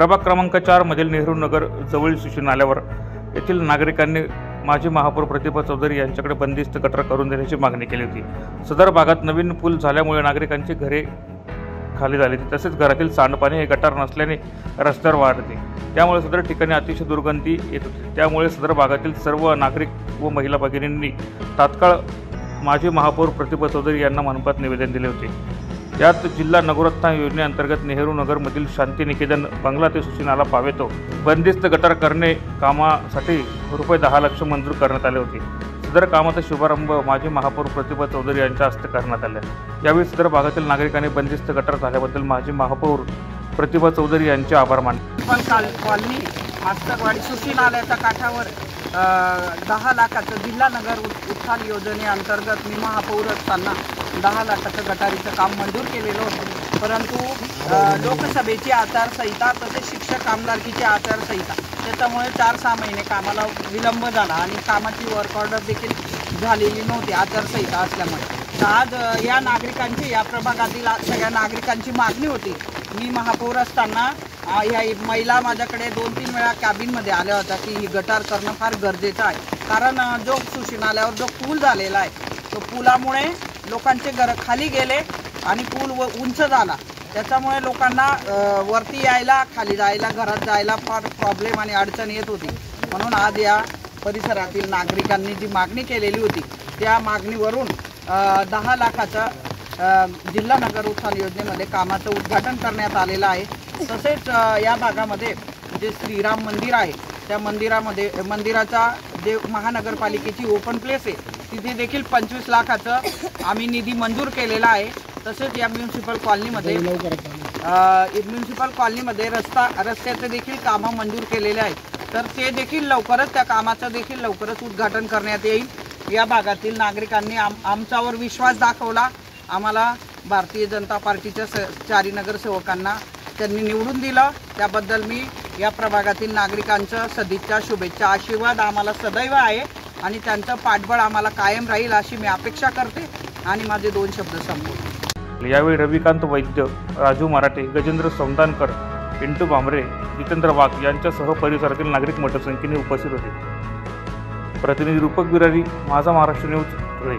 प्रभाग क्रमांक 4 मधील नेहरू नगर जवळील सुशी नाल्यावर येथील नागरिकांनी माजी महापौर प्रतिभा चौधरी यांच्याकडे बंदिस्त गटर करून देण्याची मागणी केली होती। सदर भागात नवीन पूल झाल्यामुळे नागरिकांची घरे खाली झाली होती, तसेच घरातील सांडपाणी हे गटार नसल्याने रस्त्यावर वाढते, त्यामुळे सदर ठिकाणी अतिशय दुर्गंधी येत होती। त्यामुळे सदर भागातील सर्व नागरिक व महिला भगिनींनी तात्काळ माजी महापौर प्रतिभा चौधरी यांना मनपात निवेदन दिले होते। यात जिल्हा नगरोत्थान योजनेअंतर्गत नेहरू नगरमधील शांती निकेतन बंगला ते सुशी नाला पावेतो बंदिस्त गटार करणे कामासाठी ₹10 लाख मंजूर करण्यात आले होते। सदर कामाचा शुभारंभ माजी महापौर प्रतिभा चौधरी यांच्या हस्ते करण्यात आला। यावेळी सदर भागातील नागरिकांनी बंदिस्त गटार झाल्याबद्दल माजी महापौर प्रतिभा चौधरी यांचे आभार मानले। कॉलनी मास्तरवाडी सुशी नाल्याच्या काठावर 10 लाखाचं जिल्हा नगर उत्थान योजनेअंतर्गत मी महापौर असताना 10 लाखाचं गटारीचं काम मंजूर केलेलं होतं, परंतु लोकसभेची आचारसंहिता तसेच शिक्षक आमदारकीची आचारसंहिता त्याच्यामुळे 4-6 महिने कामाला विलंब झाला आणि कामाची वर्क ऑर्डर देखील झालेली नव्हती आचारसंहिता असल्यामुळे। आज या नागरिकांची या प्रभागातील सगळ्या नागरिकांची मागणी होती। मी महापौर असताना ह्या महिला माझ्याकडे 2-3 वेळा कॅबिनमध्ये आल्या होत्या की ही गटार करणं फार गरजेचं आहे, कारण जो सुशी नाल्यावर जो पूल झालेला आहे तो पुलामुळे लोकांचे घर खाली गेले आणि पूल उंच झाला, त्याच्यामुळे लोकांना वरती यायला खाली जायला घरात जायला फार प्रॉब्लेम आणि अडचण येत होती। म्हणून आज या परिसरातील नागरिकांनी जी मागणी केलेली होती त्या मागणीवरून 10 लाखाचा जिल्हा नगर उत्थान योजनेमध्ये कामाचं उद्घाटन करण्यात आलेलं आहे। तसेच या भागामध्ये जे श्रीराम मंदिर आहे त्या मंदिराचा जे महानगरपालिकेची ओपन प्लेस आहे तिथे देखील 25 लाखाचं आम्ही निधी मंजूर केलेला आहे। तसेच या म्युन्सिपल कॉलनीमध्ये रस्त्याचे देखील कामं मंजूर केलेले आहेत, तर ते देखील लवकरच त्या कामाचं देखील लवकरच उद्घाटन करण्यात येईल। या भागातील नागरिकांनी आमच्यावर विश्वास दाखवला, आम्हाला भारतीय जनता पार्टीच्या 4 नगरसेवकांना त्यांनी निवडून दिलं, त्याबद्दल मी या प्रभागातील नागरिकांचं सदिच्छा शुभेच्छा आशीर्वाद आम्हाला सदैव आहे आणि त्यांचं पाठबळ आम्हाला कायम राहील अशी मी अपेक्षा करते आणि माझे 2 शब्द संपवतो। यावेळी रविकांत वैद्य, राजू मराठे, गजेंद्र सौंदानकर, पिंटू भामरे, जितेंद्र वाघ यांच्यासह परिसरातील नागरिक मोठ्या संख्येने उपस्थित होते। प्रतिनिधी रूपक बिरारी, माझा महाराष्ट्र न्यूज, धुळे।